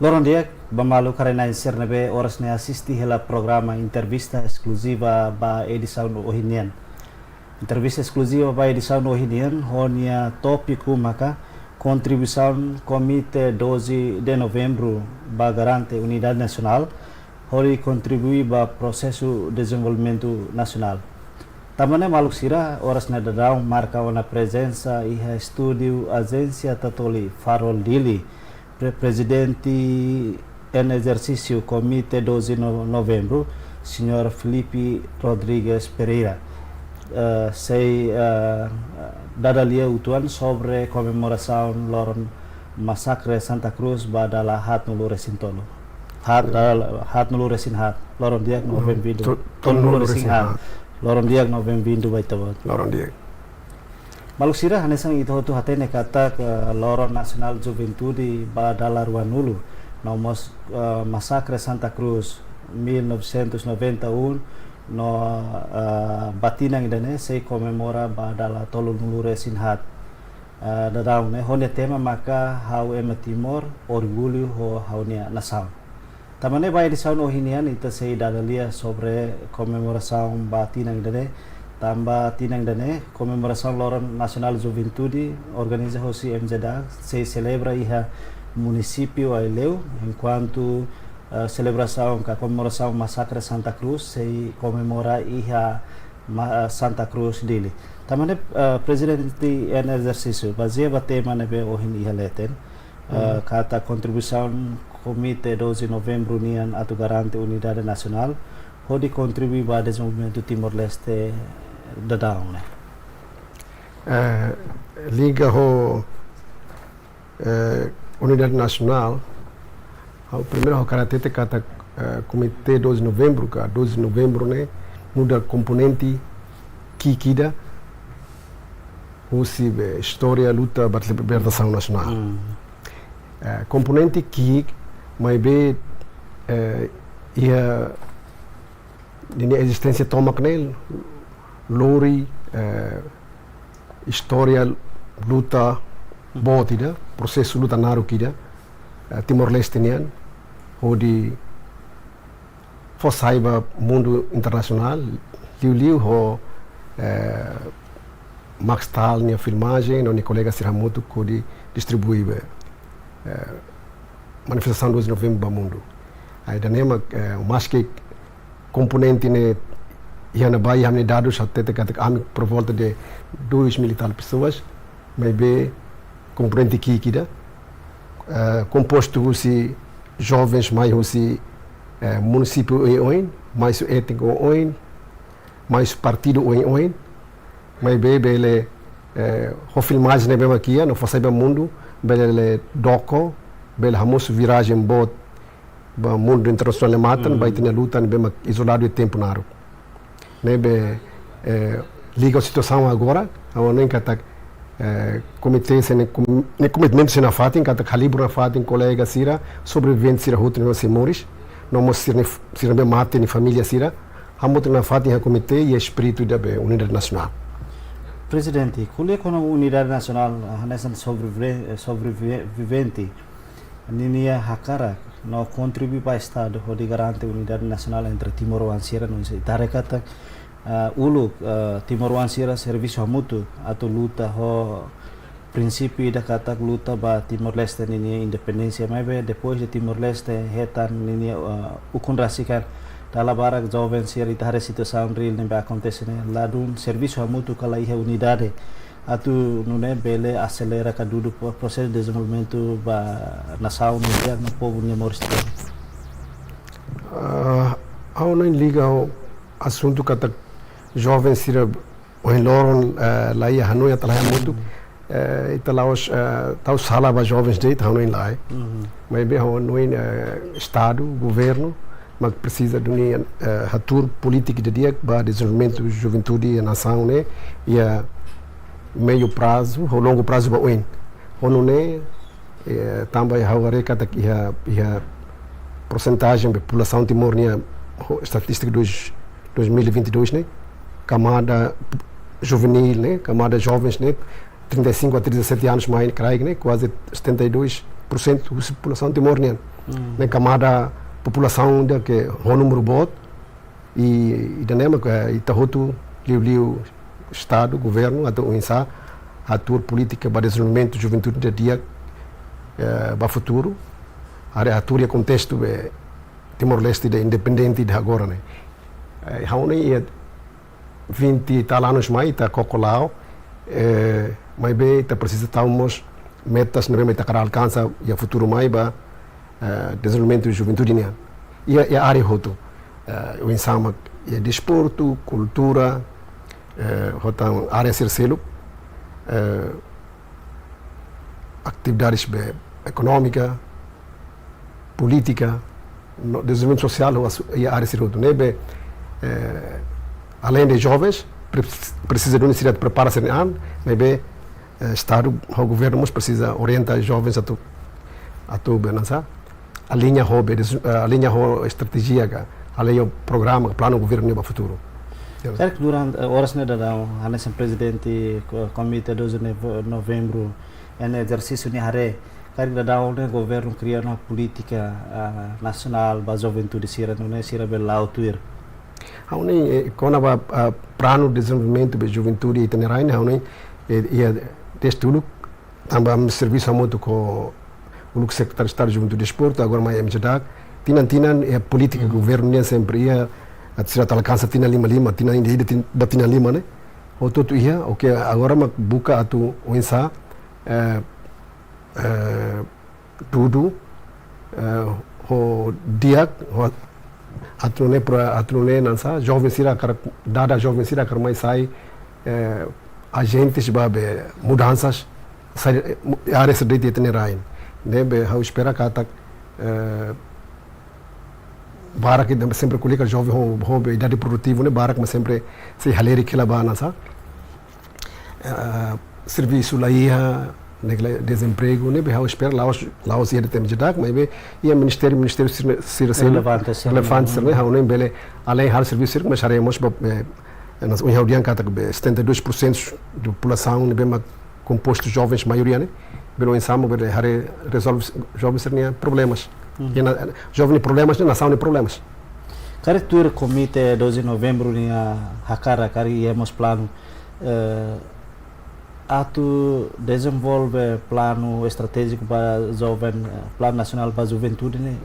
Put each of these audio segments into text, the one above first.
Loron dia, bamalu karena sernebe horas ne assisti hela programa entrevista exclusiva ba edição ohinian. Entrevista exclusiva ba edição ohinian, honia tópico maka contribuição Comitê 12 de Novembro ba garante Unidade Nacional, hori contribui ba processo de desenvolvimento nacional. Também maluk sira horas na dadão marca uma presença e estúdio agência Tatoli Farol Dili, presidente em exercício Comitê 12 de Novembro, senhor Felipe Rodrigues Pereira. Sei dadalia utuan sobre comemoração loron massacre Santa Cruz badala hat nulu resintolo. Hat nulu resin hat. Loron diak no bem-vindo. Nulu resin hat. Loron diak no bem-vindo baitawat. Loron diak. Malusira hanesang itu tu hatene kata Loron Nacional Juventude badala ruanulu. Nomos massacre Santa Cruz 1991 no batinang idane se comemora badala tolong nulu resin hat. Dadau ne honia tema maka hau ema Timor orgulho ho haunia nação. Tamane vai edição ohinian ita sei dadalia sobre comemoração batinang idane tamba tinang idane comemoração Loron Nacional Juventude organiza hosi MZDA se celebra iha município Aileu enquanto celebração a comemoração massacre Santa Cruz se comemora iha Santa Cruz dele. Também presidente em exercício baseia tema nebe ohin iha leten kata contribuição Comitê 12 de Novembro nian atu garante Unidade Nacional hodi contribui para desenvolvimento Timor-Leste da down. Liga ho Unidade Nacional o primeiro karatete kata Comitê 12 de Novembro, 12 de Novembro né, muda componente kikida usi história luta para a libertação nacional. Componente ki mai be ia dini existência tomak nel lori história luta botida processo luta naru kida Timor-Leste nian hodi fossaiba mundo internacional liu ho Max Tal nia filmagem no colega Siramoto que distribui manifestação 12 de novembro para mundo. Aí danema mais que componente ne ia na Bahia hamne dados até por volta de 2.000 e tal pessoas, mas be componente kikida composto de jovens mais de município em mais étnico em mais partido em mas bele o filmagem ne bem aqui no faça bem mundo bele doco bele hamos viragem bot ba mundo internacional matan vai ter luta bem isolado de tempo naro ne be liga a situação agora a nem kata comitê se ne commitment se na fatin kata calibro na fatin colega sira sobrevivente sira ruto no semores não mos sira bem mate ni família sira hamot na fatin a comitê e espírito da Unidade Nacional. Presidente, qual com a Unidade Nacional nessa sobrevivente ninia hakara no contribui para o Estado de garante a Unidade Nacional entre Timor e Sira não sei tarekata ulu Timor e Sira serviço mútuo atau luta ho princípio da kata luta ba Timor-Leste ninia independência mas depois de Timor-Leste hetan ninia ukunrasikan dalam barak jovem Sira itare situação real nem vai acontecer ladun serviço mútuo kala iha unidade atu nune bele acelera kadudu processo de desenvolvimento ba nação mundial no povo Timor-Leste. Ao não liga ao assunto kata jovem Sira o Loron lá ia Hanoi atalha muito italaos tau sala ba jovens de tau não lá mas bem ao não estado governo mas precisa de uma ator político de dia para desenvolvimento da juventude e nação né e a meio prazo ou longo prazo para o não é também agora kata ia porcentagem da população timor-leste estatística de 2022 né camada juvenil né camada jovens né 35 a 37 anos mais creio né quase 72 da população timor-niana. Na camada população da que o número bot e danema que itahotu liu estado governo atau insa atur política para desenvolvimento da juventude da dia para futuro área atur e contexto Timor-Leste da independente de agora né hauni 20 tal anos mais está cocolao mas bem está precisa estarmos metas não meta para alcançar e a futuro mais para desenvolvimento da juventude né e a área hotu o ensama é desporto cultura hotan área sercelo atividades econômica política desenvolvimento social e a área sercelo né além de jovens precisa de uma cidade prepara-se mas bem estado o governo precisa orientar jovens a tu benança a linha estratégia a linha programa plano governo para o futuro. Será que durante horas né da o presidente comitê 12 de novembro é exercício ne hare kari da o governo criar uma política nacional para a juventude sira não sira belau tuir hauni quando a plano de desenvolvimento da juventude e tenerain hauni e testulo também serviço muito com o secretário de Estado de Juventude e Desporto agora mais MJDAC tinan é política do governo nem sempre ia a tirar alcança tina lima tina ainda da tina lima né o tudo ia o que agora mas buka atu o insa tudo o dia atrune nansa jovem sira dada jovem sira mais sai agentes babe mudanças área de tenerain deve how espera que barak sempre colher jovem hobby idade produtiva né barak mas sempre se haleri que lá bana sa serviço lá ia desemprego né how espera lá os ia de tempo de dag mas ia ministério ser relevante né how nem bele além hal serviço mas haremos nas unhaudian kata que 72% da população né bem composto jovens maioria né belo ensamo bele hare resolve jovens serem problemas jovem problemas na nação de problemas. Kari tuir comitê 12 de novembro ni hakara kari hemos plano atu desenvolve plano estratégico para jovem plano nacional para a juventude ni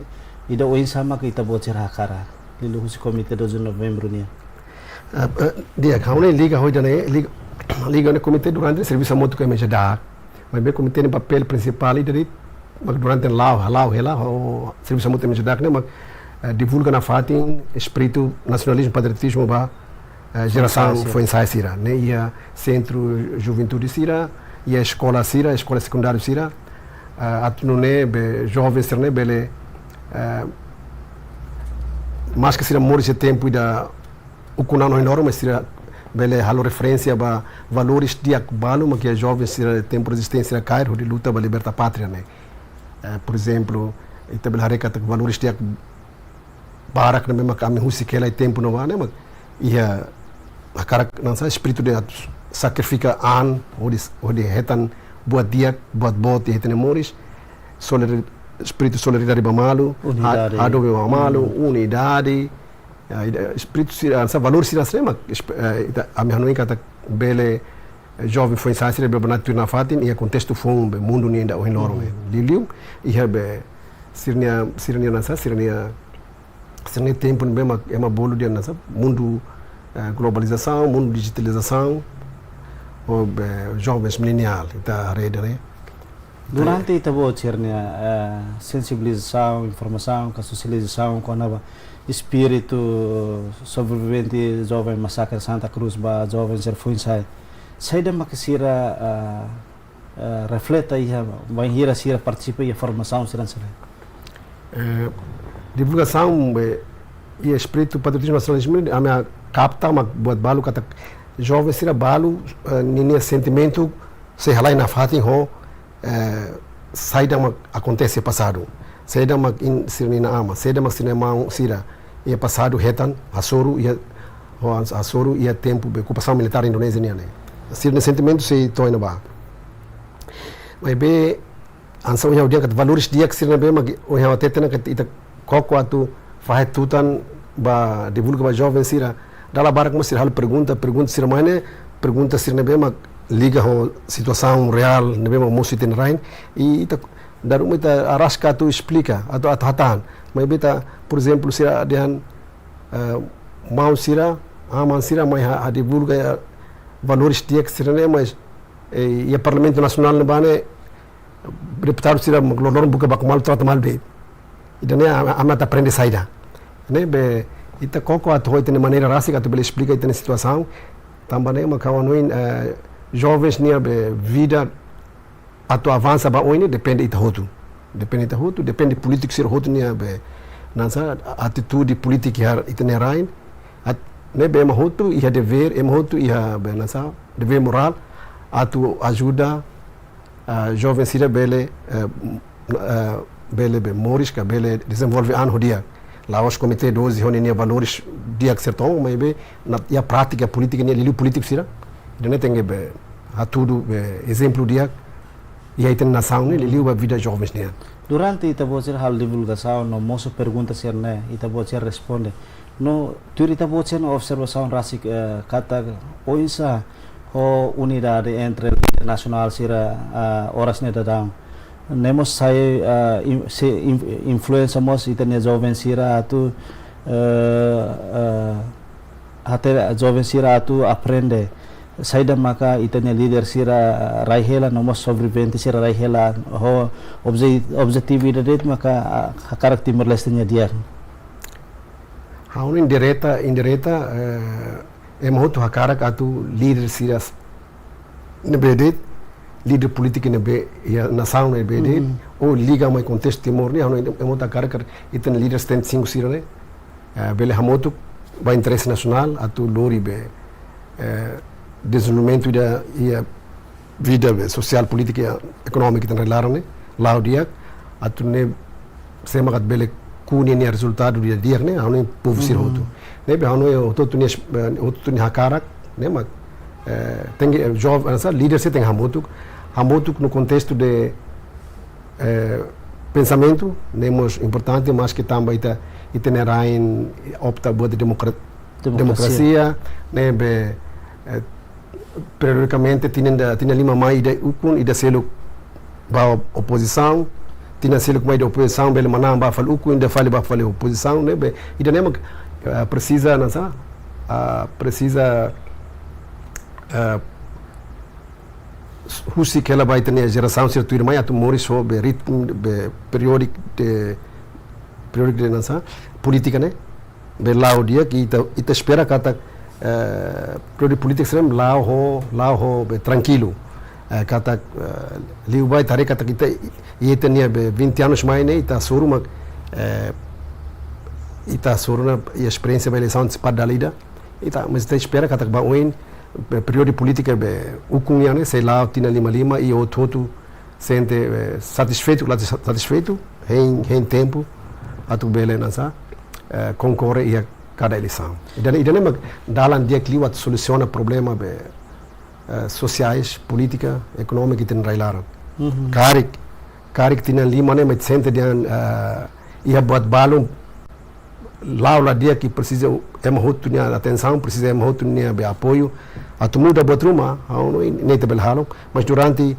ida o insama que ita bocer hakara lilu husi comitê 12 de novembro ni dia kaune liga hoje né liga no comitê durante o serviço muito que me já mas bem comitê no papel principal e durante o serviço muito emissado né divulga na fatin espírito nacionalismo patriotismo ba geração foi ensaio sira né e a centro juventude sira e a escola secundária sira atnune be jovens sira né bele mas que sira morre esse tempo da o kunano enorme sira bele halo referência ba valores dia balo mas que a jovens sira tempo resistência cair de luta para libertar a pátria né por exemplo itabel hareka tak valores dia barak na mesma kami husi kela tempo não há né mas ia a cara não sabe espírito de sacrifica an ou de retan buat dia buat bot e tenemos espírito solidariedade bamalu ado bamalu unidade espírito essa valor sira mas a minha não kata bele jovem foi ensaiar se bebe na fatin e contexto foi mundo nem da o enorme liliu e habe sirnia nasa sirnia tempo bem é uma bolo de nasa mundo globalização mundo digitalização o jovens milenial da rede né durante ita bo sirnia sensibilização informação socialização com a espírito sobrevivente jovem massacre Santa Cruz ba jovem ser foi ensaiar saída makasira refleta e vai hira sira participa e formação será divulgação e espírito patriotismo nacionalismo a minha capta mas buat balu kata jovem sira balu nini sentimento se halai na fatin ho saída acontece passado saída mak in sirina ama saída mak cinema sira e passado retan asoro e tempo ocupação militar indonésia né sirne sentimento se toina ba mas be ansa o dia kat valores dia que sirna bem mas o até tena kat ita koko atu faz tutan ba divulga ba jovem sira dala barak mo sir hal pergunta sir mane pergunta sir na bem mas liga ho situação real na bem mo sitin rain e ita daru ita arasca tu explica atu atatan mas beta por exemplo sira dian mau sira aman sira mai ha divulga valores dia que sirna mas e Parlamento Nacional na bane deputado sira gloror buka bak mal trata mal be idane amata aprende saída né be ita koko atu ita de maneira rásica tu bele explica ita situação também uma kawanuin jovens nia be vida atu avança ba oine depende ita hotu depende político sir hotu nia be nansa atitude política har ita ne rain né be ma hotu ia dever hotu ia be nansa dever moral atu ajuda jovem sira bele be morisca bele desenvolve ano dia lá os comitê 12 honia valores dia que certo mas be na a prática política ne liu político sira dene tem be tudo exemplo dia e aí tem nação ne liu a vida jovens ne durante ita bocer hal divulgação no moço pergunta ser né ita bocer responde no tu ita bocer no observação rasik kata oisa o unidade entre o internacional sira horas ne dadang nemos sai influência mos itane jovem sira atu até jovem sira atu aprende saída maka itane líder sira raihela nomos sobrevivente sira raihela ho objetividade maka karakter merlestenya dia haun indireta emoto hakarak atu líder siras nebedet líder político nebe ya nação nebedet ou liga mai contexto timor ni haun emoto hakarak itan líder stand 5 sirane bele hamoto ba interesse nacional atu lori be desenvolvimento da vida social política econômica tan relarane laudia atu ne sema kat bele kuni ni resultado dia ne haun povo sir hoto ne be haun oto ni hakarak ne ma tem jovem essa líder se tem hamotuk no contexto de pensamento nemos importante mas que também ita nerain opta por democracia ne be periodicamente tinha lima mai ida ukun ida selo ba oposição tinha selo mai da oposição bele manam ba fal ukun ida fale ba fale oposição ne be ida nem precisa nasa precisa husi que ela vai ter a geração certo irmã atu moris sobre ritmo be periódico de nasa política né be lá o dia que ita espera kata periódico político serem lá ho be tranquilo kata liu vai tare kata kita ia tenia be 20 anos mais né ita suruma ita suruna a experiência da eleição antecipada da lida ita mas ita espera kata ba oin período política be ukunha né sei lá tinha lima e o todo sente satisfeito em tempo atu bele nasa concorre e cada eleição e daí mas dalam dia que liu soluciona problema be sociais política econômica tem railaram karik tinha lima né mas sente dian ia buat balum lá dia que precisa tinha atenção precisa tinha be apoio atu muda buat rumah nem te belhalong mas durante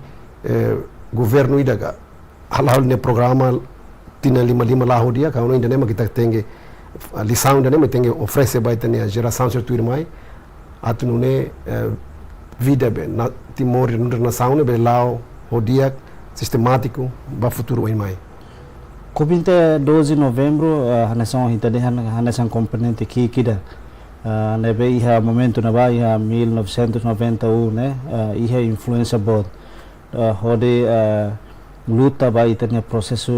governo ida halal ne programa tinha lima lá dia que ainda nem kita tem lição ainda nem tem oferece vai ter a geração certo irmã atu ne vida be na timor na nação ne be lá o dia sistemático ba futuro irmã Kobinte 12 novembro hanasang hintadehan hanasang komponente kikida nebe iha momento na ba iha 1991 né iha influência bod hode luta ba itanya processo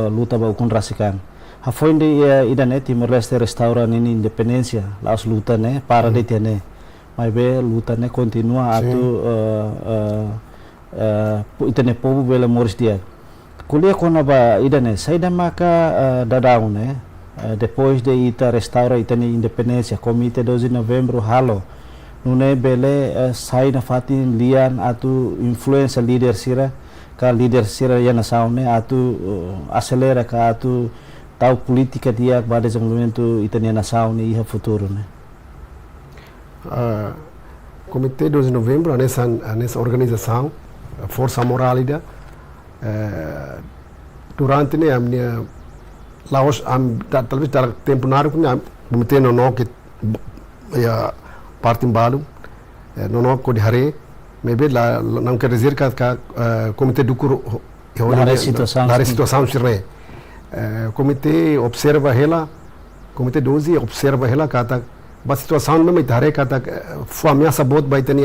luta ba ukun rasikan hafoinde ida ne Timor Leste restaura ni independência laos luta né para de tene mas be luta né continua atu itane povo bela moris dia kuliah kona ba idane saída maka dadau né depois de ita restaura itani independência komite 12 de novembro halo nune bele saída fatin lian atu influência líder sira ka líder sira ia nação né atu acelera ka atu tal política dia para desenvolvimento itania nação né e futuro né. Comitê 2 de Novembro nessa organização Força Morálida durante né a minha Laos talvez dar tempo nada com a comitê não que a parte embalo não que de hare maybe lá não quer dizer que comitê do curo a situação sirne comitê observa ela comitê 12 observa ela que a situação mesmo itare que foi ameaça bot vai ter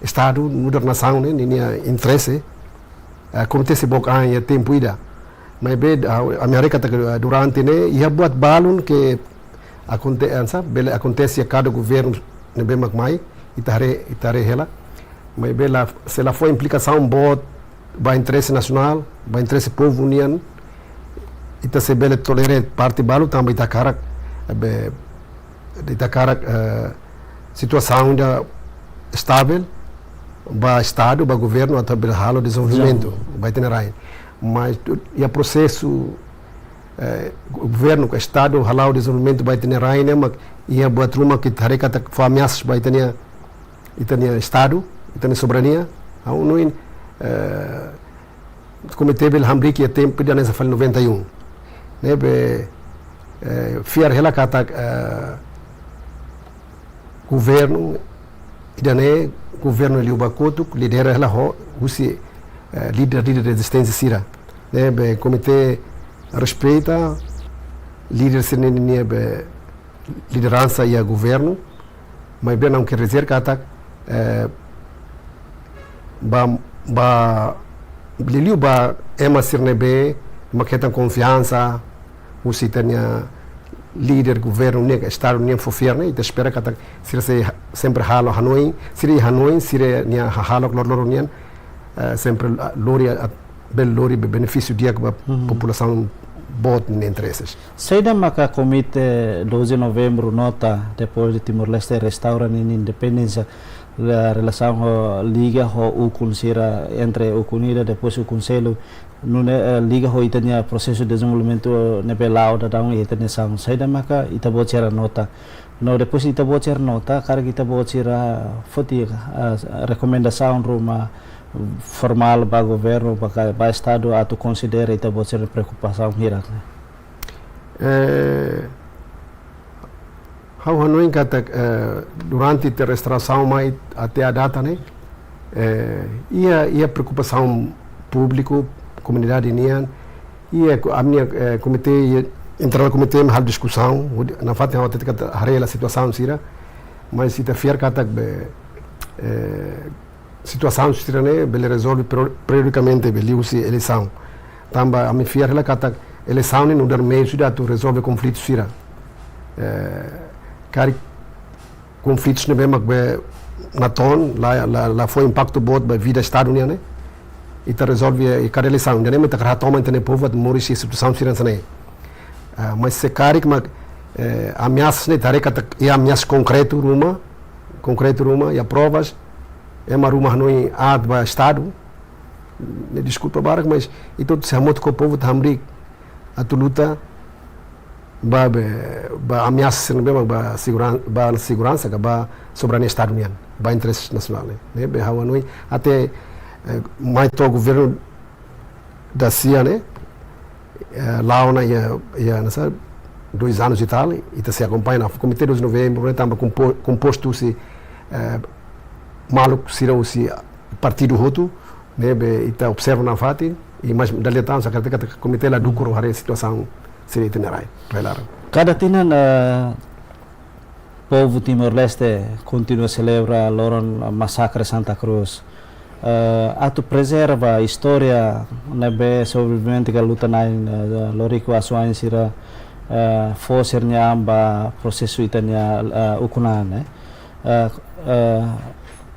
estado mudar nação né ninha interesse comitê se boca em tempo ida mas bem a América durante né ia buat balun que acontece a cada governo ne bem mais itare ela mas bem lá se lá foi implicação bot vai interesse nacional vai interesse povo união ita se bele tolerante parte balu também situação da estável para estado para governo até para halo desenvolvimento vai ter aí mas e o processo governo estado halau desenvolvimento vai ter aí né mas e a buat rumah que tarekat ameaças vai ter estado tem soberania ao no comitê bel hamri que tempo da nessa fal 91 né be fiar ela kata governo idane governo liubakoto lidera ela usi líder de resistência sira né be comitê respeita líder senia be liderança e a governo mas bem não quer dizer kata Liliu ba ema sirnebe maqueta confiança o se tenha líder governo ne estado ne fofierne e espera que se sempre halo Hanoi sire nia halo loronian sempre lori bel lori benefício dia que a população bot nem interesses. Saída maca comitê 12 de novembro nota depois de Timor-Leste restaura nem independência a relação liga o conselho entre o Unida depois o conselho liga o itania processo de desenvolvimento nebelau da daun itania sang saída maca ita bocera nota no depois ita bocera nota cara kita bocera foti recomendação rumah formal para governo para estado atau considera ita bocera preocupação hirak How Hanoi kata durante a restauração mais até a data né ia preocupação público comunidade nian ia a minha comitê entrar no comitê hal discussão na fato a até kata harela situação sira mas se fiar kata situação sira né bele resolve periodicamente bele usi eleição tamba a me fiar ela kata eleição no dar meio sudah tu resolve conflito sira cari conflitos ne bem na ton lá foi impacto bot ba vida estado né e tá resolve e cada eleição né mas tá ratoma entende povo de morir situação sirança né mas se cari que ameaças né tarefa e ameaças concreto ruma e provas é uma ruma não adba estado ne desculpa barak mas e todo se amot com o povo também a luta ba ameaça não bem ba segurança ba soberania estado união ba interesse nacional né be hawanoi até mais to governo da CIA né lá na ia nessa 2 anos e tal e se acompanha no comitê 2 de novembro né também composto se maluco sira o partido roto né be ita observa na fati e mais dali então sa kata comitê lá do coro a situação seria itinerário. Cada tinan povo Timor-Leste continua a celebrar o massacre Santa Cruz. Atu preserva a história nebe sobrevivente que luta na lorico asuan sira fosernya amba prosesu itanya ukunan né.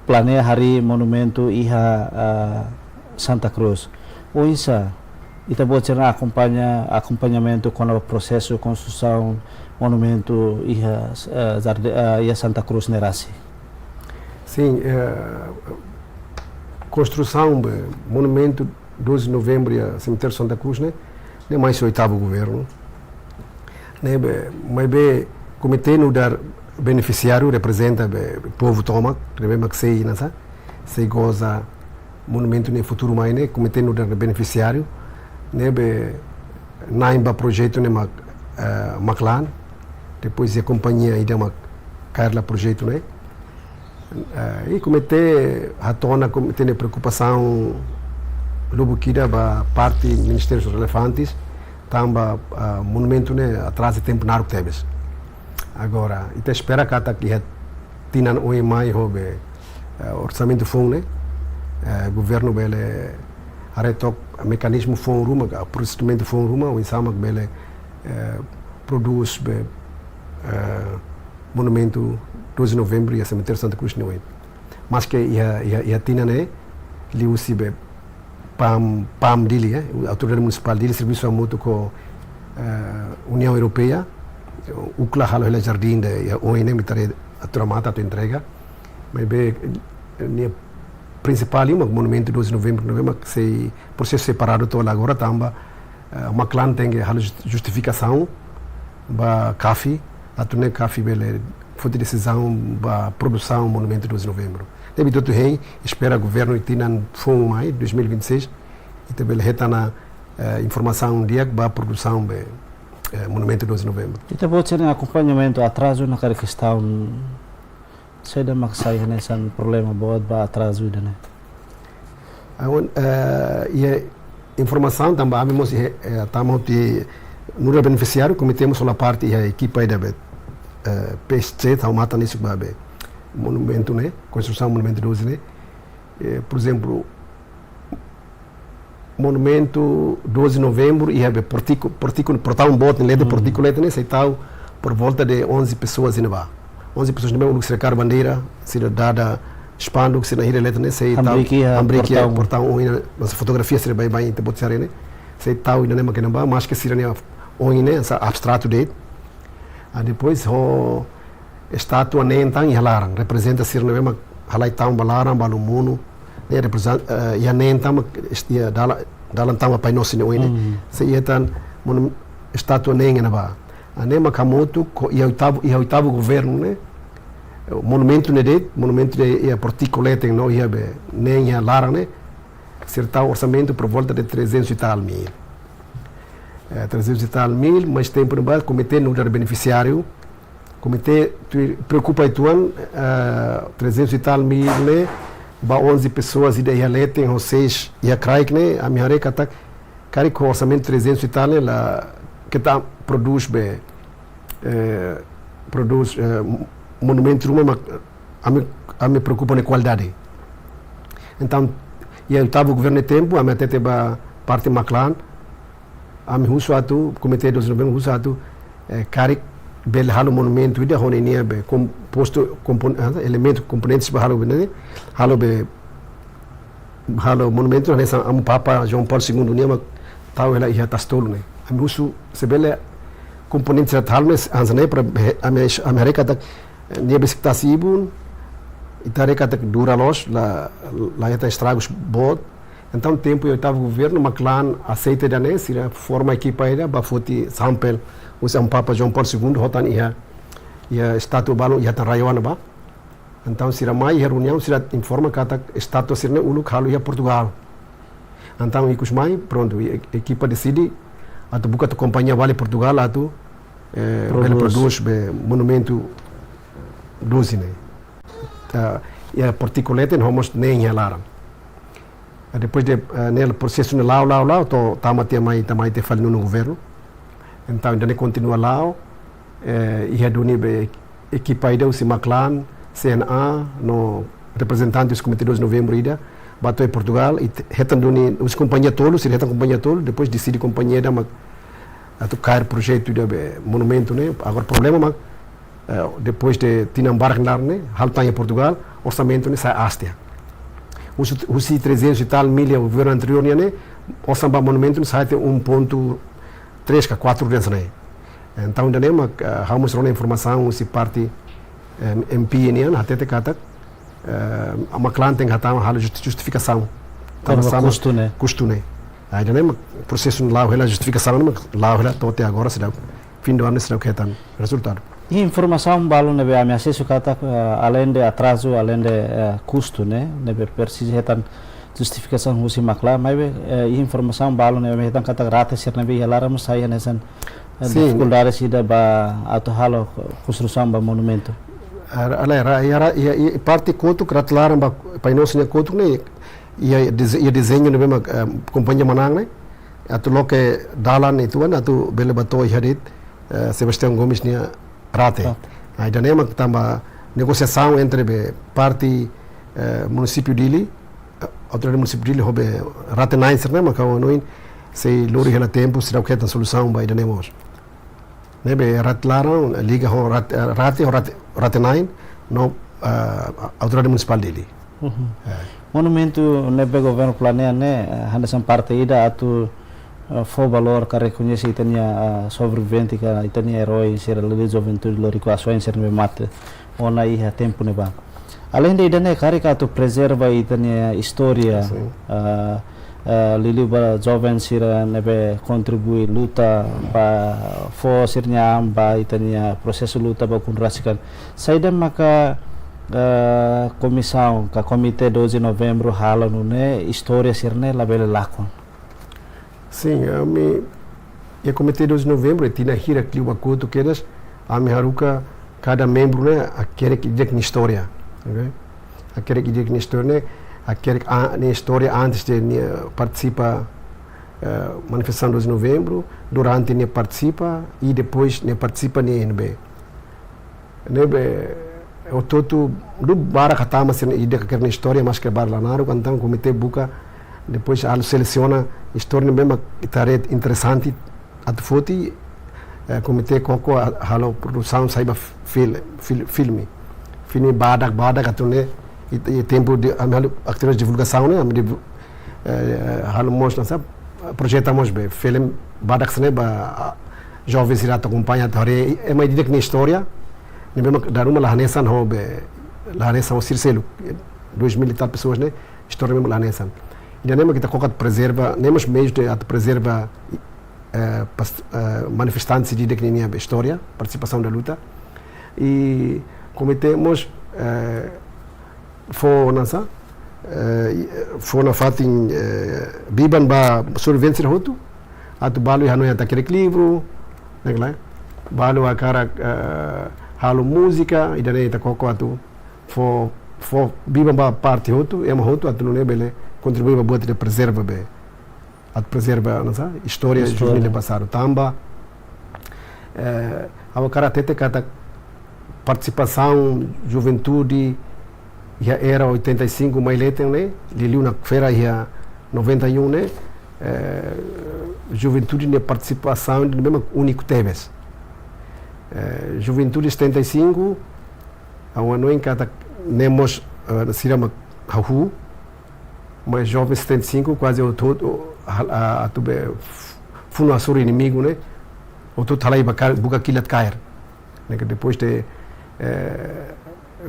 Planeia hari monumento iha Santa Cruz. O isa ita bocera acompanhamento com o processo de construção monumento ia Santa Cruz Nerasi. Sim, construção monumento 12 de novembro e cemitério Santa Cruz, né? Nem mais o 8º governo. Né? Mas bem, comitê no dar beneficiário representa o povo toma, mesmo que sei, né? Se goza monumento no futuro mais, né? Comitê no dar beneficiário, né? Naimba projeto né? Maclan, depois a companhia ainda cair lá projeto, né? E comitê ratona comitê de preocupação logo que da parte ministérios relevantes tamba monumento né atrás de tempo na tebes agora ita espera que até tinan o mai hobe orçamento fundo né governo bele aretok mecanismo fundo ruma procedimento fundo ruma o insama bele produz monumento 12 de novembro e a cemitério Santa Cruz não é mas que ia tinan né li usi be PAM dele, a autoridade municipal dele, serviço a moto com União Europeia, o que lá halo jardim de ONU me tare a tramata a entrega, mas bem principal o monumento 12 de novembro que se processo separado todo agora tamba uma clã tem a justificação ba café a torne café bele foi decisão ba produção monumento 12 de novembro. Deve todo rei espera o governo tinan fundo mais 2026 e também reta na informação dia que vai produção monumento 12 de novembro. E também tem acompanhamento atraso na questão sei da maksai nesse problema boa ba atraso né. E informação também vamos estamos no beneficiário cometemos só a parte e a equipe da PSC tá mata nisso babe monumento né construção monumento 12 né por exemplo monumento 12 de novembro e have portão bote lede porticolete né sei tal por volta de 11 pessoas em lá 11 pessoas também o cercar bandeira se dada expando se na hira letra né sei tal ambriquia portão mas fotografia se bem bem te botar né sei tal ainda não é mais que se né on né abstrato date depois o estátua nem tão halaran representa ser no mesmo halai tão balaran balu muno né representa e nem tão estia dalam tão pai nosso né se ia tan estátua nem na ba nem makamoto e oitavo governo né monumento né de monumento de porticolete não ia nem halaran né certo orçamento por volta de 300 e tal mil 300 e tal mil mas tempo no base comitê no dar beneficiário comitê preocupa ituan 300 e tal mil né ba 11 pessoas e daí ali tem vocês e a craik né a minha reca tá cari com orçamento 300 e tal né lá que tá produz monumento uma a me preocupa na qualidade então e eu tava o governo de tempo a metade ba parte maclan a me usado comitê dos governo usado cari bel halo monumento ida honenia be composto elemento componentes ba halo monumento nessa am papa João Paulo II nia tau ela ia tastolo né am uso se bele componentes halo né anzane para América da nia besikta sibun itareka da dura los la eta estragos bot então tempo eu estava governo maclan aceita da né se forma equipa ida ba foti sample usam papa João Paulo II hotan ia estátua balu ia tan rayuan ba então se mai reunião se informa kata estátua sirne ulu halu ia Portugal então ikus mai pronto equipa decide atu buka tu companhia vale Portugal atu produz monumento 12 né e particulete homos nem halaram depois de nele processo no lá to tamai te falando no governo então ainda continua lá e a doni equipa ida o Maclan CNA no representantes do comitê 12 de novembro ida bateu em Portugal e retan doni os companhia todos depois decide companhia da a tocar projeto de monumento né agora problema mas depois de tinambarcar né halta em Portugal orçamento né sai Ástia os 300 e tal mil o governo anterior né orçamento monumento sai até 1.3 a 4 vezes né então ainda nem vamos ter informação se parte MP né até te cata a Maclan tem halo justificação custo né aí danem processo lá o justificação lá o até agora será fim do ano será o que é resultado. E informação balo nebe a minha acesso kata além de atraso, além de custo, né? Nebe precisa retan justificação musi makla, mas informação balo nebe retan kata gratis ser nebe alarm saya nesan dificuldades ida ba atau halo construção ba monumento. E parte conto gratularam ba painel senya conto né ia desenho nebe ma companhia manang né atu loke dalan itu an atu bele bato harit Sebastião Gomes nia Rate. Aí daí mak tambah negociação entre parte município dele, autoridade município dele hobe Rate 9 serna mak kau noin sei lori hela tempo será que tem solução by daí mos. Nebe Rate larang liga ho Rate 9 no autoridade municipal dele. Monumento nebe governo planeia né handasan parte ida atu for valor que reconhece itania sobrevivente que itania herói ser ali juventude lorico ações ser mate ona ia tempo ne ba além de idane karika tu preserva itania história lili ba jovem sira nebe contribui luta ba for sirnya ba itania processo luta ba kunrasikan saida maka comissão ka comitê 12 de novembro hala no ne história sirne labele lakon. Sim, o comitê 12 de novembro tinha hira que o acordo que eras a minha haruka cada membro né a querer que diga na história, ok? A querer que diga na história né a querer na história antes de participar manifestação 12 de novembro, durante ne participa e depois ne participa ne NB. O todo do bara katama se ide que na história mas que bar lanaro então o comitê buca depois ela seleciona história mesmo tarefa interessante at foti comitê coco halo produção saiba filme fini badak atune e tempo de aktores de divulgação né halo mostra sabe projetamos bem filme badak sene ba jovens irá acompanhar tare é mais direto na história ne mesmo dar uma lahanesan hobe lahanesan o circelo 2000 e tal pessoas né história mesmo lahanesan. E nem kita kokat preserva, nemos meios de preserva manifestantes de declinia história, participação da luta. E cometemos foi na fatin biban ba sobrevivência roto, atu balu hanoi aquele livro, né? Balu a cara halo música e daí ta koko atu for biban ba parte roto, é uma roto atu não é bele contribui para botar preserva bem a preserva não sabe história juvenil do passado tamba a cara tete cada participação juventude já era 85 mais leite né liliu na feira já 91 né juventude de participação do mesmo único teves juventude 75 a um ano em cada nemos sirama hahu mas jovem 75 quase o todo a tube funo asur inimigo né o todo talai buca kilat cair né que depois de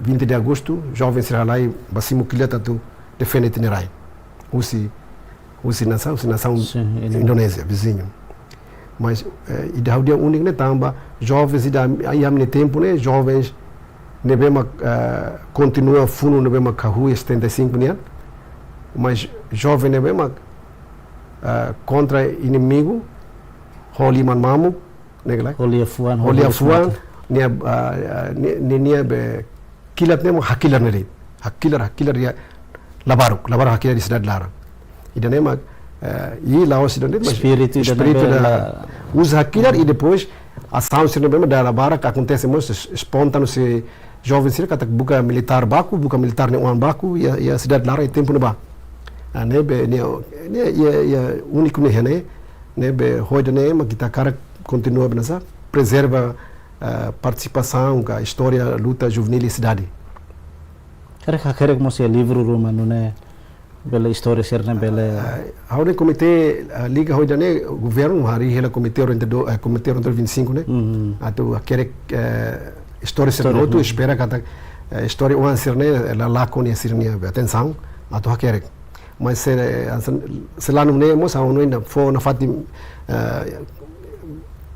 20 de agosto jovem será lá e basimo kilat tu defende itinerai usi nação Indonésia vizinho mas e da dia único né tamba jovens e da aí amne tempo né jovens nebema continua funo nebema kahu 75 né mas jovem é mesmo contra inimigo holi man mamu negla holi afuan ne be kilat nemo hakilar nere hakilar ya labaru hakilar di cidade lara ida nema e lá o cidade mas espírito da usa hakilar e depois a ação se mesmo da labara que acontece muito espontâneo se jovem se kata buka militar ne uan baku e a cidade lara e tempo neba nebe ne único ne nebe hoje ne mas kita cara continua benasa preserva participação a história luta juvenil e cidade quer como se livro romano né bela história ser né bela agora comitê liga hoje ne governo hari hela comitê comitê 25 né atu quer história ser outro espera que história o answer né lá com esse atenção atu quer mas se lá não nemos, a não foi na fatin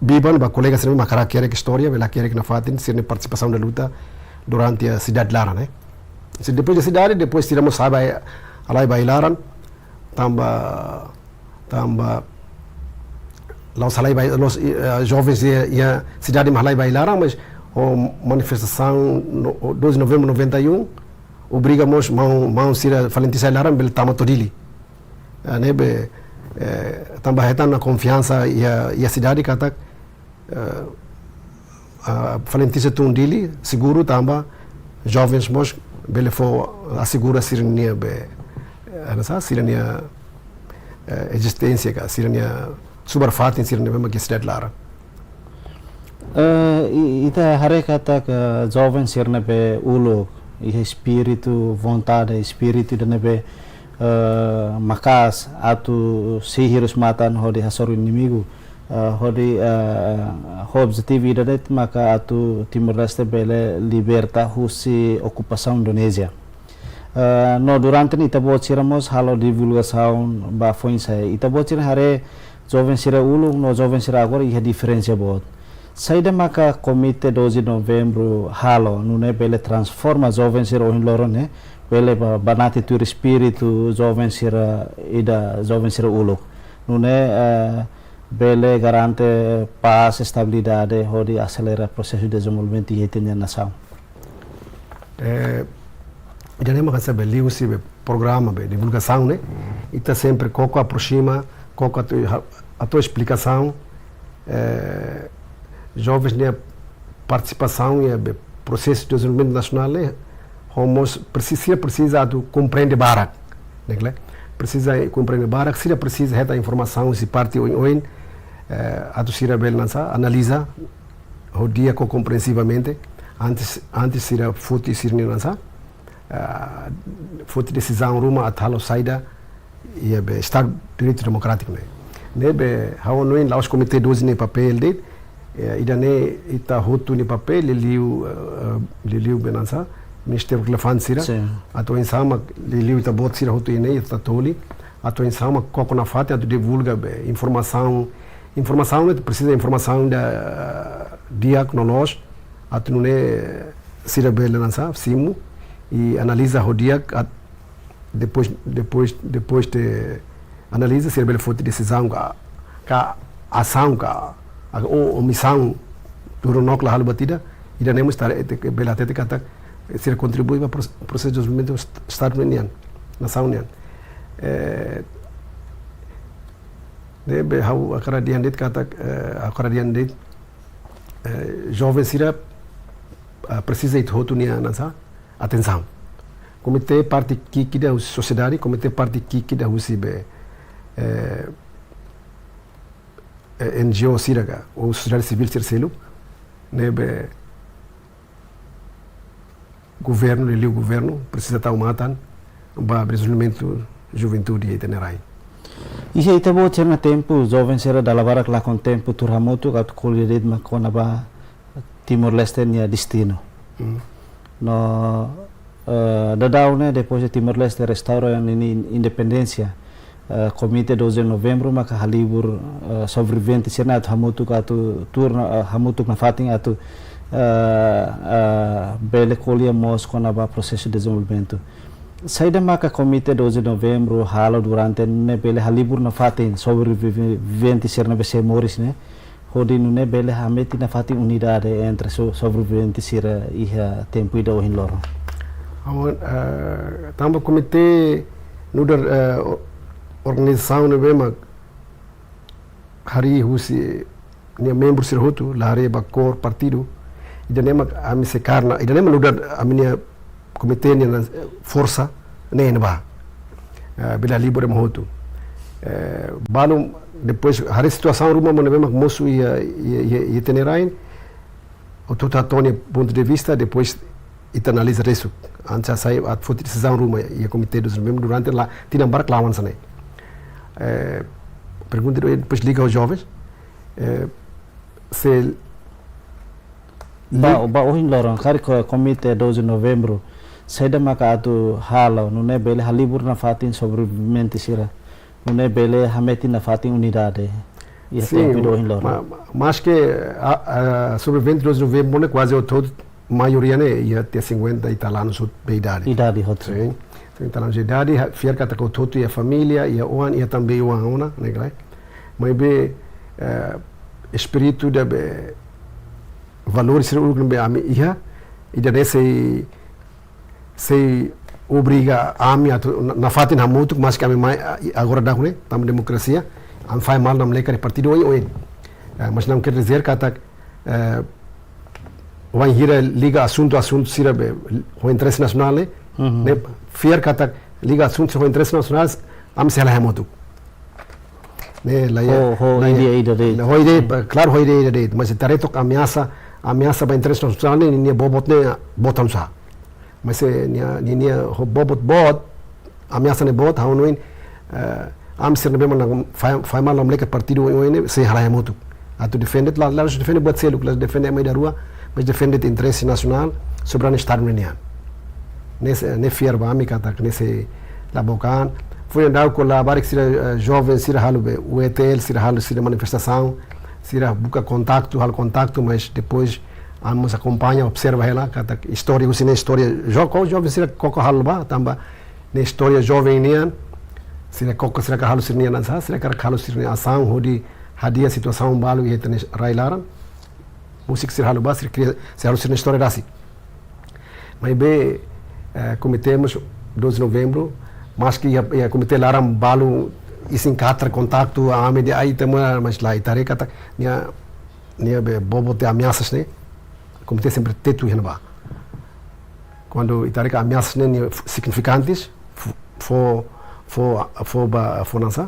Biban, ba colega sering makara kere que história, bela kere que na fatin, ser participação da luta durante a cidade Lara, né? Depois da cidade, depois tiramos a lá e bailaram, tamba lá os jovens e a cidade mais lá e bailaram, mas a manifestação 2 de novembro de 91 obrigamos mão sira Valentina Lara bel tama todili, né? Tamba retan na confiança e a cidade kata Valentina tundili seguro tamba jovens mos bele fo assegura sirnia sirnia existência ka sirnia superfatin sirnia bema que cidade Lara. Ita hari kata ke jovens sirne be ulo ihe espírito vontade espírito dene be makas atu sihirus matan hodi hasoru inimigo hodi objetivo idadet maka atu Timor-Leste bele liberta husi ocupação Indonésia. No durante ita bociramos halo divulgação ba foi sai ita bocir hare jovem sira ulu no jovem sira agora ihe diferença bot saída maka komite 12 de novembro halo nune bele transforma jovem sira ohin loro ne bele banati tu espírito jovem sira ida jovem sira ulu nune bele garante paz estabilidade hodi acelera processo de desenvolvimento e etnia nação. Já nem mais sabe liu se programa de divulgação, né? E tá sempre coco aproxima, coco a tua explicação, jovens né participação e processo de desenvolvimento nacional, né? Homos precisa do compreender barak, né? Precisa compreender barak, se precisa reta informação se parte oin a do sira bel lança analisa o dia compreensivamente antes sira futi sirni lança futi decisão ruma atalo saída e be estado direito democrático né be how no in laos comitê 12 ne papel de idane ita hotu ni papel liu benança Ministério da Defesa sira ato insama liu ita bot sira hotu ine ita toli ato insama coco na fata ato divulga informação né precisa informação da diagnóstico ato não é sira bela lança simu e analisa o dia depois de analisa se ele for decisão ka ação ka omissão do núcleo halo batida e da nemos estar bela até kata se contribui para o processo de desenvolvimento do Estado união nação união debe hau akara diandit kata akara diandit jovem sira precisa ir hotu nia nasa atenção comitê parte que da sociedade comitê parte que da usibe NGO siraga ou sociedade civil terceiro nebe governo ele o governo precisa estar matan para desenvolvimento juventude e tenerai. E se ita bo cerna tempo jovem sira dalabarak lá com tempo turhamotu kat kolided makona ba Timor-Leste nia destino. No dadau né depois de Timor-Leste restaura ini independência komite 12 de novembro maka halibur sobrevivente sirna atu hamutu atu turna hamutu na fatin atu bele kolia mos kona ba processo de desenvolvimento. Saída maka komite 12 de novembro halo durante ne bele halibur na fatin sobrevivente sirna bese moris né hodi nune bele hameti na fatin unidade entre sobrevivente sira iha tempo ida ohin loro. Tamba komite nudar organização ne bema hari husi ne membro sir hotu lare ba cor partido ida nema amise karna ida nema nudar aminia komite ni força nem ba bila libore mohotu balum depois hari situação ruma mo nebe moço e tenerain o tudo atone ponto de vista depois ita analisa isso antes a sair a foto decisão ruma e komite dos membros durante lá tinha barco lá onde pergunta depois liga aos jovens se ba ohin loron kari komite 12 de novembro Seda maka atu halau nune bele halibur na fatin sobrevivente sira. Nune bele hameti na fatin unidade. Sim, mas que a sobrevivente dos novembro né quase todo maioria né ia ter 50 e tal anos de idade. Idade hot. Sim. 50 anos de idade, fiar kata ko todo ia família, ia oan, ia também oan, né, galera? Mas be espírito de valores ser urgente be ami ia e de se obriga a mim na fatin hamutu mas que a mim agora dá né tam democracia am fai mal nam lekar partido oi mas não quer dizer que vai hira liga assunto sira be o interesse nacional né fiar que liga assunto o interesse nacional am se ela hamutu né lá claro ho ideia mas tareto ameaça para interesse nacional nem bobot né botam sa mas ni bobot ameaça ne bot ha unoin am ser ne bem fai mal nam lekar partido oi se hala hamutu atu defende lá defende bot selo lá defende mai da rua mas defende o interesse nacional soberano estado união nesse fiar ba ami kata nesse labocan foi andar com lá barik sira jovem sira halu be o ETL sira halu sira manifestação sira busca contato mas depois vamos acompanha observa ela kata história usina história jovem sira koko halu ba tamba ne história jovem nian sira koko sira halu sira nian sa sira halu sira ação hodi hadia situação balu e tene railaran musik sira halu ba sira halu sira história dasi mas be cometemos 12 de novembro mas que ia cometer lá balu isin katra contato a ame de aí tamo mas lá itare kata nia be bobo te ameaças né cometer sempre teto hinba quando itare ka ameaças né significantes nasa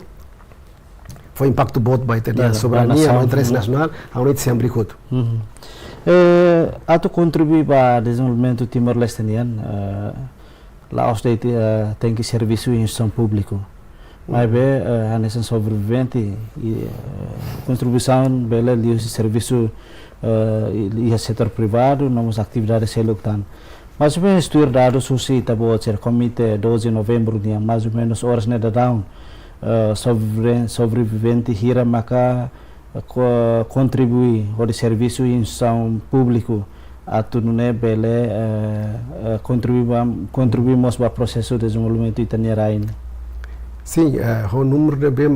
foi impacto bot by ter soberania no interesse nacional a unidade sempre coto Atu contribui para o desenvolvimento do Timor-Leste lá os tem que serviço em gestão público mas bem a nessa sobrevivente e contribuição bela de serviço e setor privado nas atividades selutan mas bem estudar dados susi tabo ser comitê 12 de novembro dia mais ou menos horas ne down sobrevivente hira maka contribuir ao serviço em gestão público a tudo né bele contribuímos para o processo de desenvolvimento italiano. Sim, o número de bem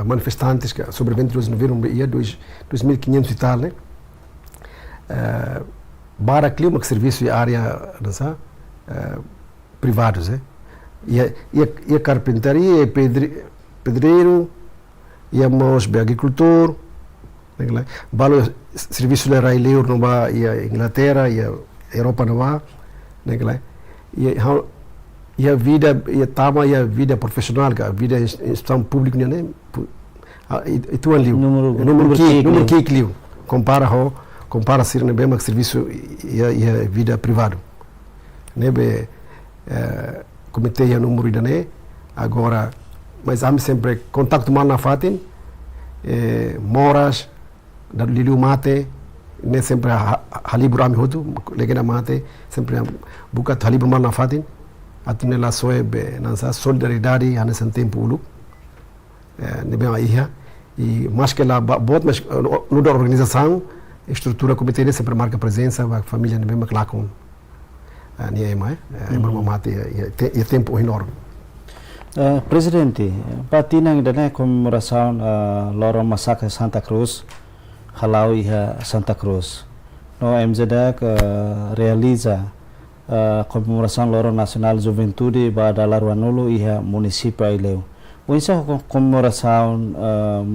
manifestantes que sobreviventes de novembro ia 2.500 e tal né para clima que serviço e área dança privados né e carpintaria e pedreiro e mos be agricultor balo serviço de raileu no ba e Inglaterra e Europa no ba e a vida e tama e a vida profissional a vida instituição pública né e tu ali número que clio compara ser bem mais serviço e a vida privado né be comitê e número da né agora mas há sempre contato mal na fatin moras da liu mate ne sempre halibur ami hotu legena mate sempre buka halibur mal na fatin atune la soebe nansa solidariedade nesse tempo ulu ne bem aí e mais que lá bot mas no da organização estrutura comitê sempre marca presença a família ne bem lá com ni é mais mate e tempo enorme. Presidente, patinang dana comemoração lorong massacre Santa Cruz, halau iha Santa Cruz. No MZDAC realiza comemoração lorong nacional juventude pada Laruanulu iha município Ileu. Unsa comemoração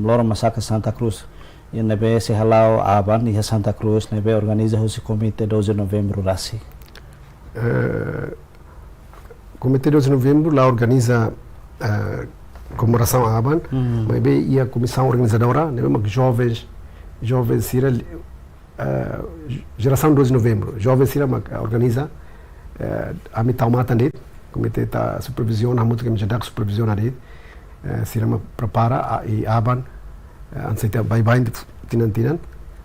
lorong massacre Santa Cruz. E nebe se halau aban iha Santa Cruz nebe organiza o comitê 12 de novembro rasi. Comitê 12 de novembro lá organiza comemoração a Aban, mas bem e a comissão organizadora, né, jovens sira geração 12 de novembro, jovens sira organiza a mitau mata net, comitê tá supervisiona muito que me já supervisiona net, sira prepara e Aban anseita bye tinantinan,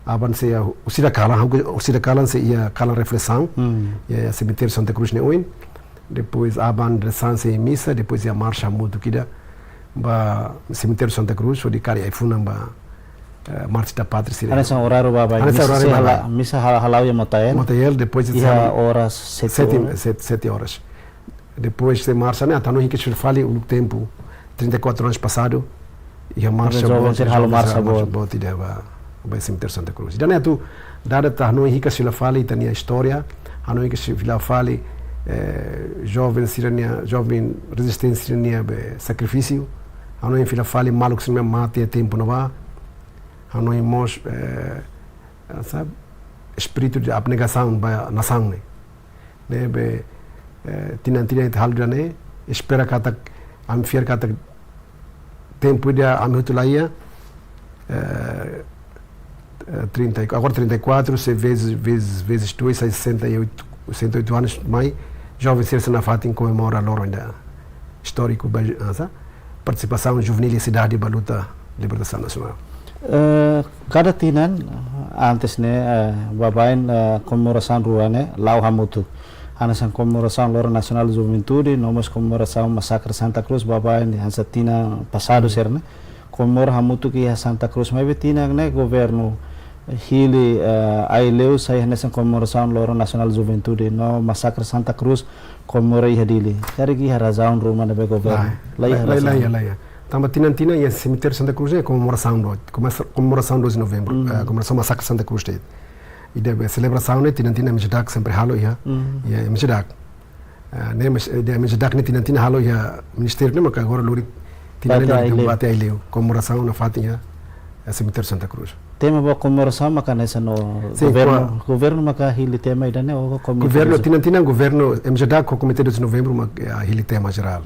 aban se o Sirakalan se ia Kalan Reflexão, ia cemitério Santa Cruz Neoin, depois aban resan se missa, depois ia marcha muito kida ba cemitério Santa Cruz, onde cara ia funa ba marcha da pátria sira. Ana sang horário babai. Missa halau ia Motael depois ia horas 7 horas. Depois se marcha, né? Tá no que se fale o tempo 34 anos passado ia marcha bot ida ba cemitério Santa Cruz. Dan itu dada tá no que se fale tania história, ano que se fale jovem sirania, jovem resistência sirania be sacrifício, ano em fila fale maluco se mate tempo não vá, ano em mos sabe espírito de abnegação ba nação né be tinantina it haldane espera kata am fier kata tempo dia am hutulaia 34 se vezes 2 68 anos mais jovem ser na fatin comemora loro ainda histórico participação juvenil e cidade da luta libertação nacional. Cada tinan antes né babain comemoração ruane lau hamutu anasan comemoração loro nacional juventude nomos comemoração massacre Santa Cruz babain hansa tina passado ser né comemora hamutu que Santa Cruz mas betina né governo hili aileu saya nessa comemoração loro nacional juventude no massacre Santa Cruz comemora ihadili dari ki razão rumah da governo laia tamba tinantina ia cemitério Santa Cruz é comemoração 2 de novembro comemoração massacre Santa Cruz te e deve celebração né tinantina mejedak sempre halo ia mejedak né mejedak né tinantina halo ia ministério né maka agora lori tinantina bate aileu comemoração na fatinha cemitério Santa Cruz. Tema ba comemoração maka nessa no governo maka hili tema ida né o governo tinantina governo MJDAC com comitê 2 de novembro maka hili tema geral.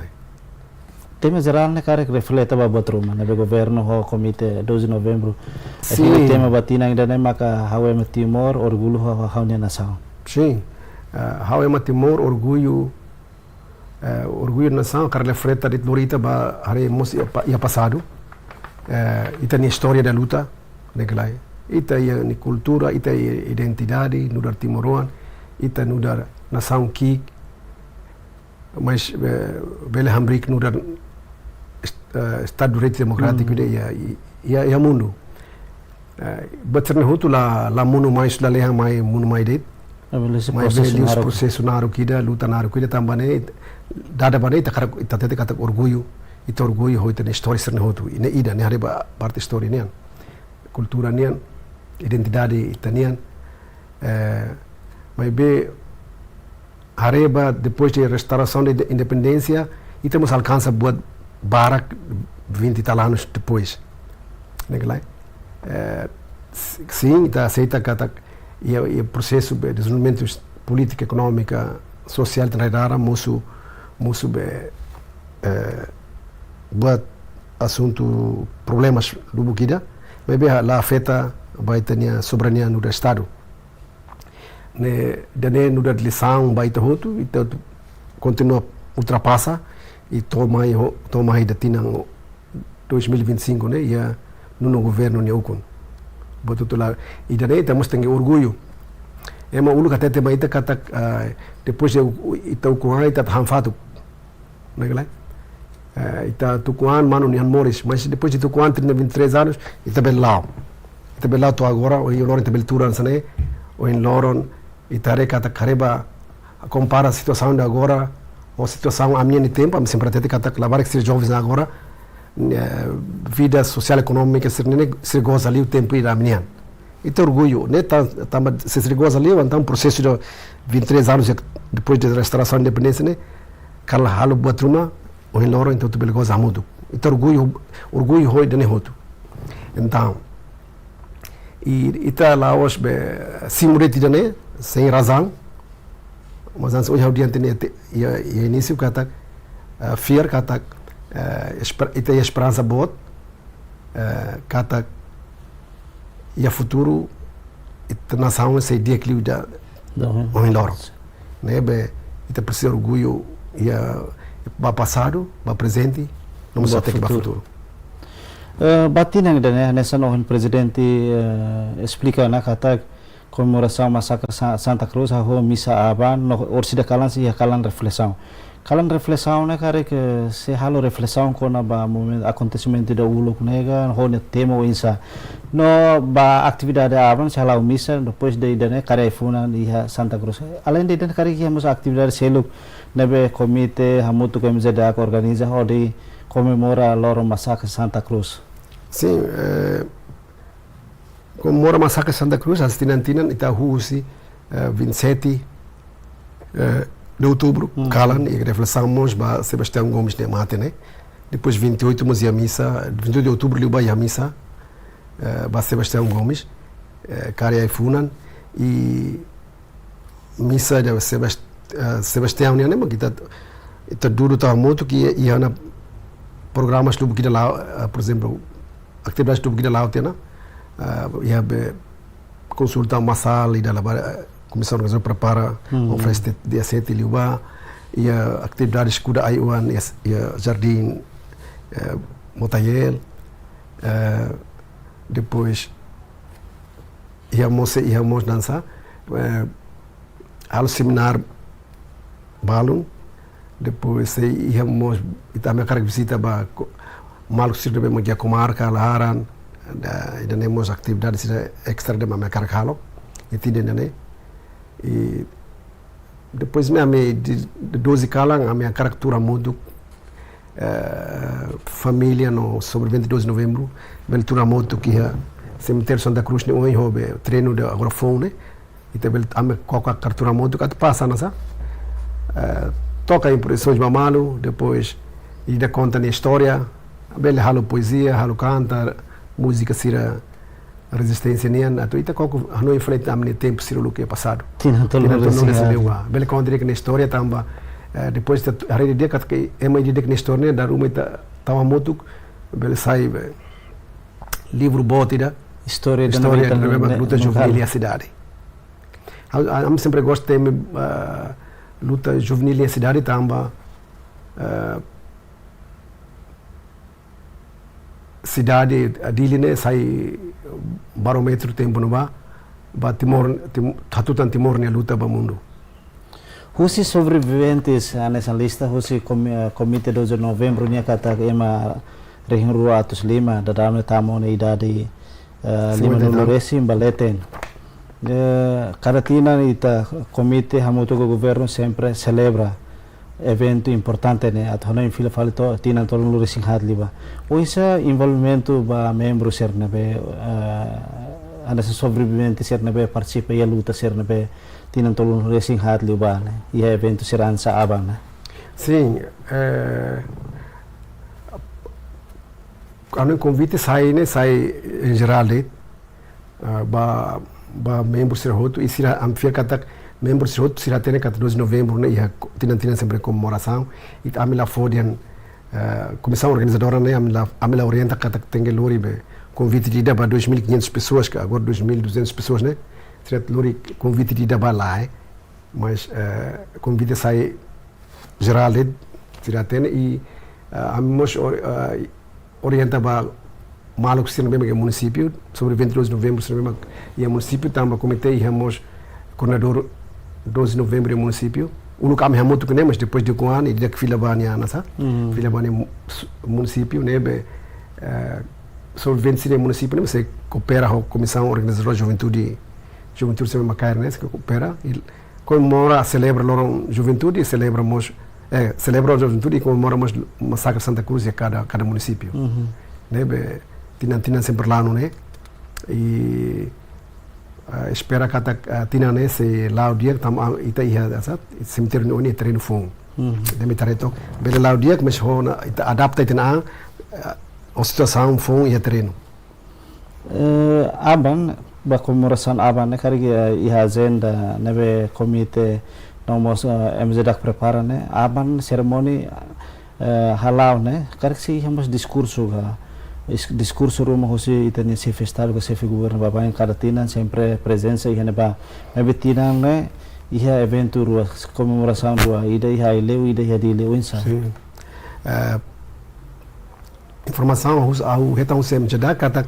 Tema geral né cara que reflete ba botruma né governo o comitê 2 de novembro hili tema batina ida né maka hawe Timor orgulho haune nação. Sim. Hawe Timor orgulho nação cara reflete de lorita ba hari mos ia passado. Ita ni história da luta neglai ita ia ni cultura ita ia identidade nudar timoroan ita nudar nação ki mas bele hambrik nudar estado de direito democrático ia mundo baterna hutu la mundo mais la leha mai mundo mai det mai bele processo naru kida luta naru kida tambane dada bane ita kata orgulho ita orgulho hoita na história serna hotu ina ida ne hareba parte história nian cultura nian identidade itanian mas be hareba depois de restauração da independência e temos alcança buat barak 20 tal anos depois neglai sim ita aceita kata e processo de desenvolvimento política econômica social traidara musu be buat assunto problemas do Bukida, mas lá afeta vai ter soberania no estado. Ne dane no da lição vai ter outro, então continua ultrapassa e toma ainda tina 2025 né e no governo neocon. Boto lá e dane temos tem orgulho. É uma ulu até tema ita kata depois de ita com a ita hanfatu. Né? Ita tukuan mano ni Moris, mas depois de tukuan 23 anos ita belau tu agora o loron ita beltura sane o em loron ita rekata kareba compara a situação de agora ou situação a minha tempo a sempre até kata lavar que ser jovens agora vida social econômica ser goza ali o tempo ir a minha ita orgulho né tamba se goza ali então processo de 23 anos depois da restauração da independência né kala halu buat rumah o em loro então tu belgoza mudo então orgulho hoi dane hotu então e ita laos be simureti dane sem razão mas antes hoje adiante né e início kata fear kata ita esperança bot kata e futuro ita nação se dia que lida o em loro né be ita precisa orgulho e ba passado, ba presente, não se até que ba futuro. Batin yang dan nessa nohon presidente explica na kata comemoração massacre Santa Cruz a missa aban no orsida kalan si kalan reflexão né cara que se halo reflexão com a momento acontecimento da ulo nega hone tema o insa no ba atividade aban se halo missa depois de né cara funa di Santa Cruz além de dan cara que temos atividade selo nebe komite hamutu que mzeda organiza hodi comemora loro massacre Santa Cruz. Sim, comemora massacre Santa Cruz, as tinantinan ita husi 27 de outubro, calan e reflexamos ba Sebastião Gomes de mate, né? Depois 28 mos a missa, 28 de outubro liu ba a missa ba Sebastião Gomes, cara ai funan e missa de Sebastião né, mas kita ita duro tá muito que ia na programas do kita lá, por exemplo, atividades do kita lá tena ia consulta uma sala e da comissão organizadora prepara oferece dia 7 liuba e atividades kuda ayuan e jardim Motayel depois íamos dançar ao seminar balon depois íamos também cara visita ba malu sirde be magia comarca laharan e temos atividades extra de mamãe cara calo e tida né e depois de 12 calang a minha caricatura mudo família no sobre 22 de novembro beltura moto que é cemitério Santa Cruz ne oi hobe treino de agrofone e também a minha coca caricatura moto que passa nessa toca impressões mamalo depois e da conta na história bele halo poesia halo canta música sira resistência nian ato ita koko hano inflete amne tempo sira lo que é passado Tina tolo bele conta que na história tamba depois a rede dia que é uma ideia que na história da uma tava muito bele sai livro botida história da luta juvenil e a cidade eu sempre gosto de luta juvenil e a cidade tamba cidade adilene sai barometro tempo no ba Timor tatutan Timor ne luta ba mundo. Husi sobreviventes nessa lista husi komite 12 de novembro nia kata ema rehin rua atus lima da dalam tamu na idade 5 resi baleten karatina ita komite hamuto go governo sempre celebra evento importante né atona em fila falto tina tolong lu resing hat liba o isa envolvimento ba membro ser nabe ada sobrevivente ser nabe participa ia luta ser nabe tina tolong lu resing hat liba né e evento será sa abang né sim quando convite sai em geral ba membro ser roto e será amfia kata membros de outros será ter 12 de novembro né e tina sempre comemoração e a mila fodian comissão organizadora né a mila orienta kata tem lori be convite de daba 2.500 pessoas que agora 2.200 pessoas né será lori convite de daba lá mas convite sai geral será ter e a mos orienta ba maluco ser no mesmo município sobre 22 de novembro ser mesmo e o município também comitê e hemos coordenador 12 de novembro no município. O lugar me muito que mas depois de um ano e de que fila bania nessa fila bania município né sobre 26 município né você coopera com a comissão organizadora juventude sempre macair né que coopera e comemora celebra loro juventude celebramos celebra a juventude e comemoramos massacre Santa Cruz e cada município né tinan sempre lá né e espera kata tina ne se laudia tam ita ia asat cemitério no ni treino fon demi tareto bele laudia mas hona ita adapta tina a situação fon ia treino aban ba comemoração aban ne kari ia agenda nebe komite nomos MZDAC prepara ne aban cerimoni halal ne kari si hemos discurso discurso rumah hosi itani se festival ko se governo baba em cada tina sempre presença e neba nebe tina ne ia evento rua comemoração rua ida ia leu ida ia dileu insa informação ao retão sem já kata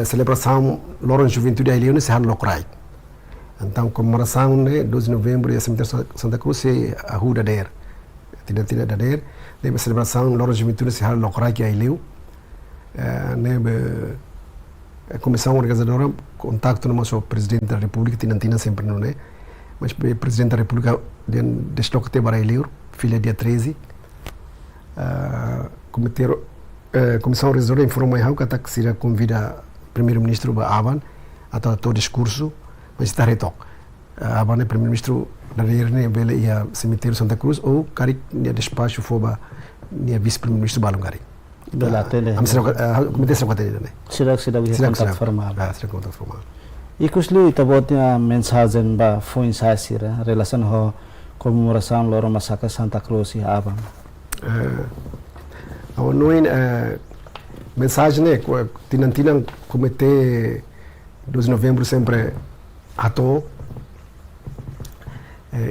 celebração Loron Juventude Ilhéu se han lokrai. Então comemoração né 12 de novembro e a cemitério Santa Cruz é a rua da der. Tidak da der. Lembra celebração Loron Juventude se han lokrai que Ilhéu. Né a comissão organizadora contacto no nosso presidente da República tinantina sempre não né. Mas o presidente da República desloca-te para Ilhéu, filha dia 13. Comissão organizadora informou que será convida o primeiro-ministro Aban a o discurso, mas está retok. Aban é primeiro-ministro da Reina e a cemitério Santa Cruz ou cari o despacho foba e vice-primeiro-ministro Balungari. Comitê será né? Será contato formal. Será contato formal. E kuslu itabotnya mensagem ba foi sasira relação ho comemoração Loro Massacre Santa Cruz e Aban. Ao noin mensagem né tinantina comitê 12 de novembro sempre ato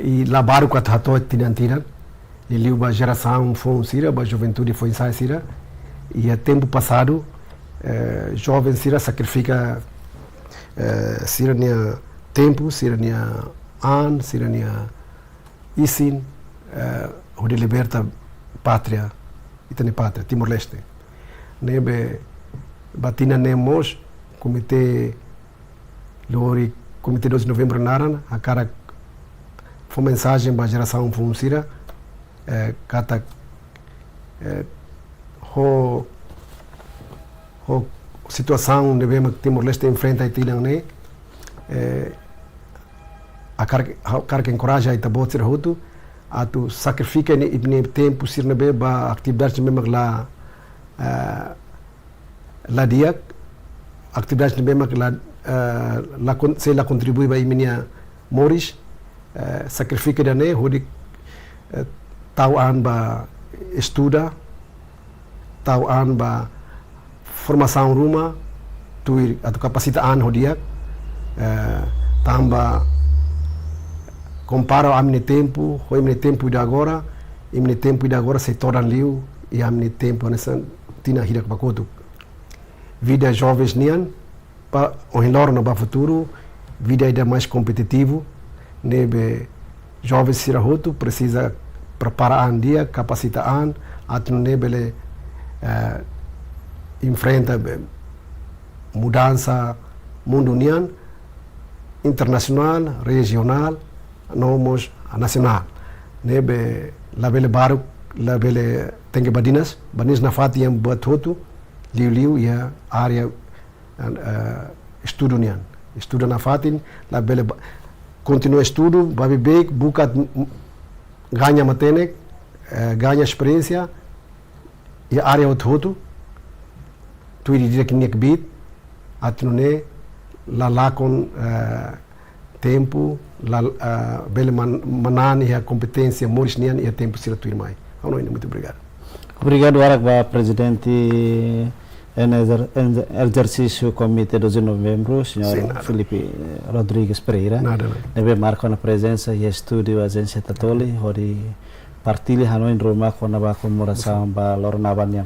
e labaru com ato tinantina e liu ba geração foi sira ba juventude foi sira e a tempo passado jovem sira sacrifica sira nia tempo sira nia an sira nia isin onde liberta pátria itane pátria Timor-Leste nebe batina nemos comitê 12 de novembro naran a cara foi mensagem para a geração funsira kata ho situação devemos Timor-Leste enfrenta itilang ne a cara que encoraja ita botsir hotu atu sacrifica ne tempo sirna be ba atividades memang la dia atividades memang la contribui ba iminia Moris sacrifica dane hodi tauan ba estuda tauan ba formação rumah tuir atau kapasitaan hodiak tamba compara amne tempo de agora se torna liu e amne tempo nessa tina hidak bakotu vida jovens nian pa ohilor no ba futuro vida ainda mais competitivo nebe jovens sirahotu precisa preparar dia capacitaan atau nebele enfrenta mudança mundo união internacional, regional, nomos nacional. Nebe labele baru, labele tenge badinas na fati yang buat hotu, liu ya area estudo nian. Estudo na fatin, labele continua estudo, babi baik, bukat ganha matenek, ganha experiência, ya area hotu, tu iri direk niak bit, atune lalakon tempo, bele manani a competência morisnian e a tempo sira tu irmai. Muito obrigado. Obrigado, Arak, presidente em exercício Comitê 12 de Novembro, senhor Felipe Rodrigues Pereira. Nebe marco na presença e estúdio agência Tatoli, onde partilha Hanoi Roma com a comemoração ba Lornabanyan.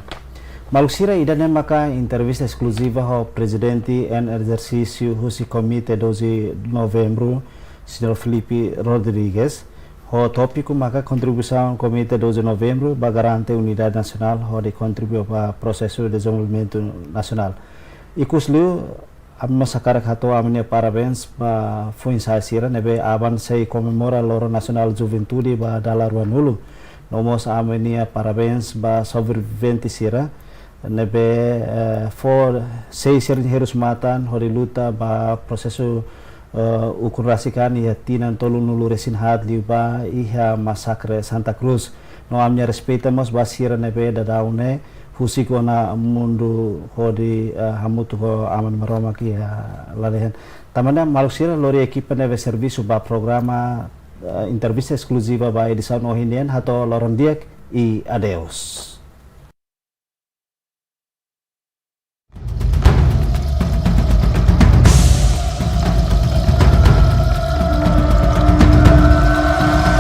Malusira idane maka entrevista exclusiva ao presidente em exercício do Comitê 12 de Novembro, senhor Felipe Rodrigues. O tópico maka contribuição Comitê 12 de Novembro para garantir a unidade nacional onde contribui para o processo de desenvolvimento nacional. E kuslu massakar hato amne parabéns para Funsai Sira nebe aban sei comemora Loro Nacional Juventude ba Dalaruanulu. Nomos amenia parabéns ba sobrevivente Sira. Nebe for 6 harus matan hori luta ba prosesu ukurasikan ya tinan tolunulu resin hat liba iha masakre Santa Cruz no amnya respeitamos basira nebe dadaune husiko na mundu hodi hamutu ho aman maroma ki lalehan tamana malusira lori equipa nebe serviço ba programa entrevista exclusiva ba edição ohinian hato lorondiak e adeus.